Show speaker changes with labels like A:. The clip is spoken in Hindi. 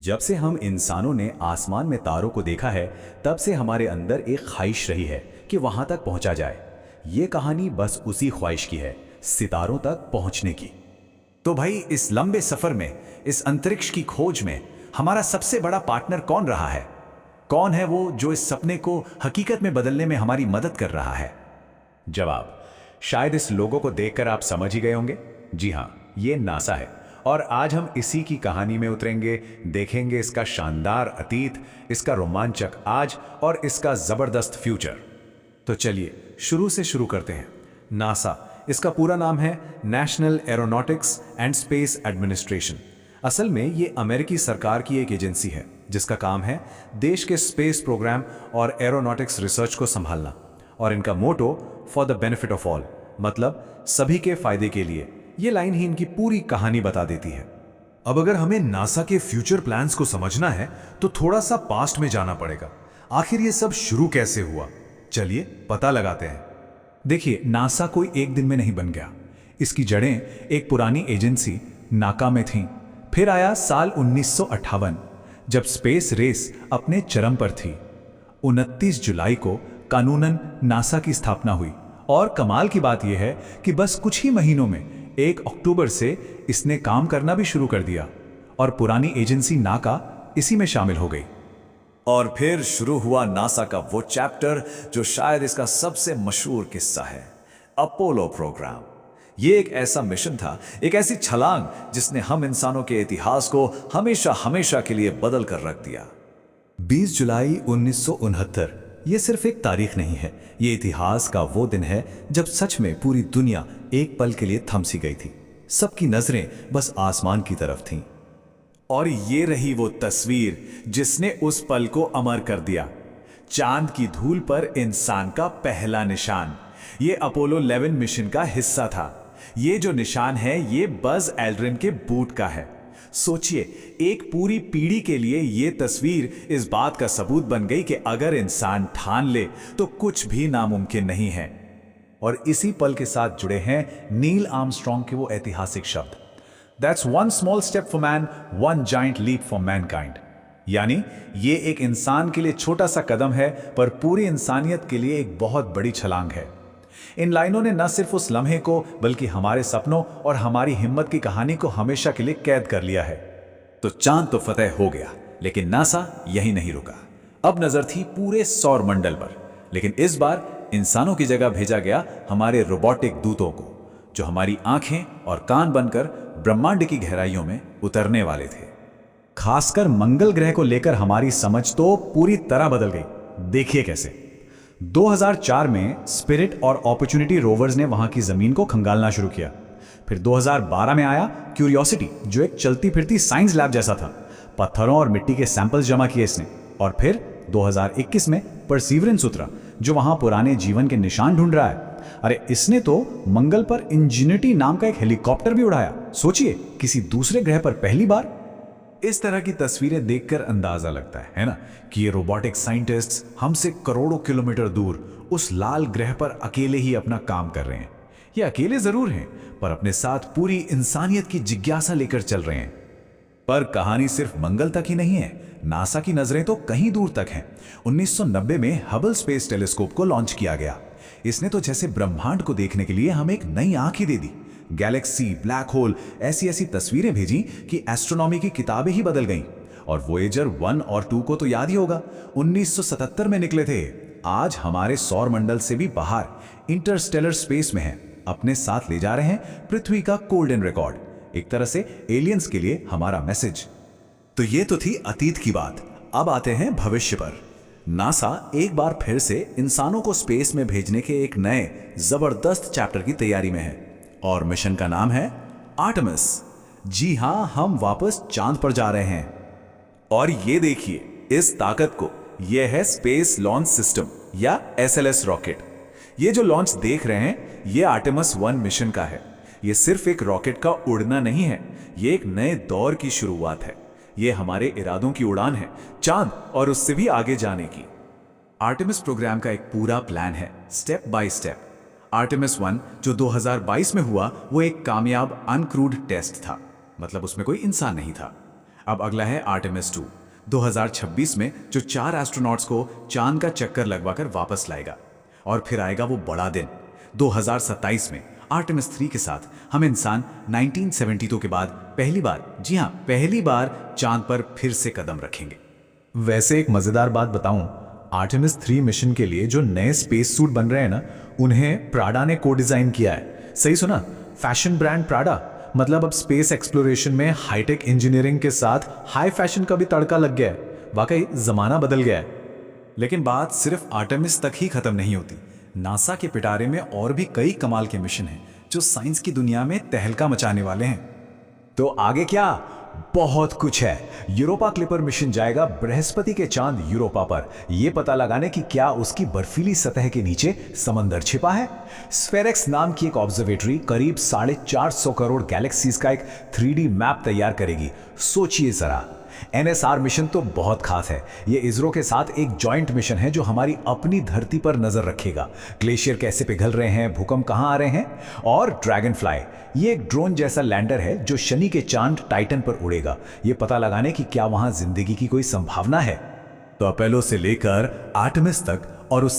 A: जब से हम इंसानों ने आसमान में तारों को देखा है, तब से हमारे अंदर एक ख्वाहिश रही है कि वहां तक पहुंचा जाए। ये कहानी बस उसी ख्वाहिश की है, सितारों तक पहुंचने की।
B: तो भाई, इस लंबे सफर में, इस अंतरिक्ष की खोज में हमारा सबसे बड़ा पार्टनर कौन रहा है? कौन है वो जो इस सपने को हकीकत में बदलने में हमारी मदद कर रहा है?
A: जवाब शायद इस लोगो को देखकर आप समझ ही गए होंगे। जी हाँ, ये नासा है और आज हम इसी की कहानी में उतरेंगे, देखेंगे इसका शानदार अतीत, इसका रोमांचक आज और इसका जबरदस्त फ्यूचर। तो चलिए शुरू से शुरू करते हैं। नासा, इसका पूरा नाम है national aeronautics and space administration. असल में ये अमेरिकी सरकार की एक एजेंसी है जिसका काम है देश के स्पेस प्रोग्राम और एरोनॉटिक्स रिसर्च को संभालना। और इनका motto for the benefit of all, मतलब सभी के फायदे के लिए। ये लाइन ही इनकी पूरी कहानी बता देती है।
C: अब अगर हमें नासा के फ्यूचर प्लान्स को समझना है तो थोड़ा सा पास्ट में जाना पड़ेगा। आखिर ये सब शुरू कैसे हुआ, चलिए पता लगाते हैं।
D: देखिए, नासा कोई एक दिन में नहीं बन गया। इसकी जड़ें एक पुरानी एजेंसी नाका में थीं। फिर आया साल 1958, जब स्पेस रेस अपने चरम पर थी। 29 जुलाई को कानूनन नासा की स्थापना हुई और कमाल की बात यह है कि बस कुछ ही महीनों में 1 अक्टूबर से इसने काम करना भी शुरू कर दिया और पुरानी एजेंसी नाका इसी में शामिल हो गई।
B: और फिर शुरू हुआ नासा का वो चैप्टर जो शायद इसका सबसे मशहूर किस्सा है, अपोलो प्रोग्राम। ये एक ऐसा मिशन था, एक ऐसी छलांग जिसने हम इंसानों के इतिहास को हमेशा हमेशा के लिए बदल कर रख दिया।
A: 20 जुलाई 1969 ये सिर्फ एक तारीख नहीं है, ये इतिहास का वो दिन है जब सच में पूरी दुनिया एक पल के लिए थम सी गई थी। सबकी नजरें बस आसमान की तरफ थीं।
B: और ये रही वो तस्वीर जिसने उस पल को अमर कर दिया, चांद की धूल पर इंसान का पहला निशान। ये अपोलो 11 मिशन का हिस्सा था। ये जो निशान है, ये बज एल्ड्रिन के बूट का है। सोचिए, एक पूरी पीढ़ी के लिए ये तस्वीर इस बात का सबूत बन गई कि अगर इंसान ठान ले तो कुछ भी नामुमकिन नहीं है।
A: और इसी पल के साथ जुड़े हैं नील आर्मस्ट्रॉन्ग के वो ऐतिहासिक शब्द, that's one small step for man, one giant leap for mankind. यानी ये एक इंसान के लिए छोटा सा कदम है, पर पूरी इंसानियत के लिए एक बहुत बड़ी छलांग है। इन लाइनों ने न सिर्फ उस लम्हे को, बल्कि हमारे सपनों और हमारी हिम्मत की कहानी को हमेशा के लिए कैद कर लिया है।
B: तो चांद तो फतेह हो गया, लेकिन नासा यही नहीं रुका। अब नजर थी पूरे सौर मंडल पर, लेकिन इस बार इंसानों की जगह भेजा गया हमारे रोबोटिक दूतों को, जो हमारी आंखें और कान बनकर ब्रह्मांड की गहराइयों में उतरने वाले थे।
D: खासकर मंगल ग्रह को लेकर हमारी समझ तो पूरी तरह बदल गई। देखिए कैसे 2004 में स्पिरिट और अपॉर्चुनिटी रोवर्स ने वहां की जमीन को खंगालना शुरू किया। फिर 2012 में आया क्यूरियोसिटी, जो एक चलती फिरती साइंस लैब जैसा था। पत्थरों और मिट्टी के सैंपल्स जमा किए इसने। और फिर 2021 में परसीवरेंस उतरा, जो वहां पुराने जीवन के निशान ढूंढ रहा है। अरे, इसने तो मंगल पर इंजेन्युइटी नाम का एक हेलीकॉप्टर भी उड़ाया। सोचिए, किसी दूसरे ग्रह पर पहली बार।
C: इस तरह की तस्वीरें देखकर अंदाजा लगता है ना, कि ये रोबोटिक साइंटिस्ट्स हमसे करोड़ों किलोमीटर दूर उस लाल ग्रह पर अकेले ही अपना काम कर रहे हैं। ये अकेले जरूर हैं, पर अपने साथ पूरी इंसानियत की जिज्ञासा लेकर चल रहे हैं।
B: पर कहानी सिर्फ मंगल तक ही नहीं है। नासा की नजरें तो कहीं दूर तक हैं। 1990 में हबल स्पेस टेलीस्कोप को लॉन्च किया गया। इसने तो जैसे ब्रह्मांड को देखने के लिए हमें एक नई आंख ही दे दी। गैलेक्सी, ब्लैक होल, ऐसी ऐसी तस्वीरें भेजी कि एस्ट्रोनॉमी की किताबें ही बदल गईं। और वोएजर 1 और 2 को तो याद ही होगा, 1977 में निकले थे। आज हमारे सौर मंडल से भी बाहर इंटरस्टेलर स्पेस में है। अपने साथ ले जा रहे हैं पृथ्वी का गोल्डन रिकॉर्ड, एक तरह से एलियंस के लिए हमारा मैसेज।
A: तो ये तो थी अतीत की बात। अब आते हैं भविष्य पर। नासा एक बार फिर से इंसानों को स्पेस में भेजने के एक नए जबरदस्त चैप्टर की तैयारी में है, और मिशन का नाम है आर्टेमिस। जी हां, हम वापस चांद पर जा रहे हैं।
B: और ये देखिए इस ताकत को, यह है स्पेस लॉन्च सिस्टम या एसएलएस रॉकेट। ये जो लॉन्च देख रहे हैं, ये आर्टेमिस 1 मिशन का है। ये सिर्फ एक रॉकेट का उड़ना नहीं है, ये एक नए दौर की शुरुआत है। ये हमारे इरादों की उड़ान है, चांद और उससे भी आगे जाने की। आर्टेमिस प्रोग्राम का एक पूरा प्लान है, स्टेप बाय स्टेप। आर्टेमिस 1 जो 2022 में हुआ, वो एक कामयाब अनक्रूड टेस्ट था, मतलब उसमें कोई इंसान नहीं था।
C: अब अगला है आर्टेमिस 2, 2026 में, जो 4 एस्ट्रोनॉट्स को चांद का चक्कर लगवाकर वापस लाएगा। और फिर आएगा वो बड़ा दिन, 2027 में आर्टेमिस 3 के साथ हम इंसान 1972 के बाद पहली बार, जी हाँ पहली बार, चांद पर फिर से कदम रखेंगे।
D: वैसे एक मजेदार बात बताऊं, आर्टेमिस 3 मिशन के लिए जो नए स्पेस सूट बन रहे हैं ना, उन्हें प्राडा ने को डिजाइन किया है। सही सुना, फैशन ब्रांड प्राडा। मतलब अब स्पेस एक्सप्लोरेशन में हाईटेक इंजीनियरिंग के साथ हाई फैशन का भी तड़का लग गया है। वाकई जमाना बदल गया है।
C: लेकिन बात सिर्फ आर्टेमिस तक ही खत्म नहीं होती। नासा के पिटारे में और भी कई कमाल के मिशन हैं जो साइंस की दुनिया में तहलका मचाने वाले हैं।
A: तो आगे क्या? बहुत कुछ है। यूरोपा क्लिपर मिशन जाएगा बृहस्पति के चांद यूरोपा पर, यह पता लगाने की क्या उसकी बर्फीली सतह के नीचे समंदर छिपा है। स्फेरेक्स नाम की एक ऑब्जर्वेटरी करीब 450 करोड़ गैलेक्सीज का एक 3D मैप तैयार करेगी। सोचिए जरा। NSR मिशन तो बहुत खास है। यह इसरो के साथ एक जॉइंट मिशन है जो हमारी अपनी धरती पर नजर रखेगा। ग्लेशियर कैसे पिघल रहे हैं, भूकंप कहां आ रहे हैं। और ड्रैगन फ्लाई, ये एक ड्रोन जैसा लैंडर है जो शनि के चांद टाइटन पर उड़ेगा, यह पता लगाने की क्या वहां जिंदगी की कोई संभावना है।
B: तो अपोलो से लेकर आर्टेमिस तक और उस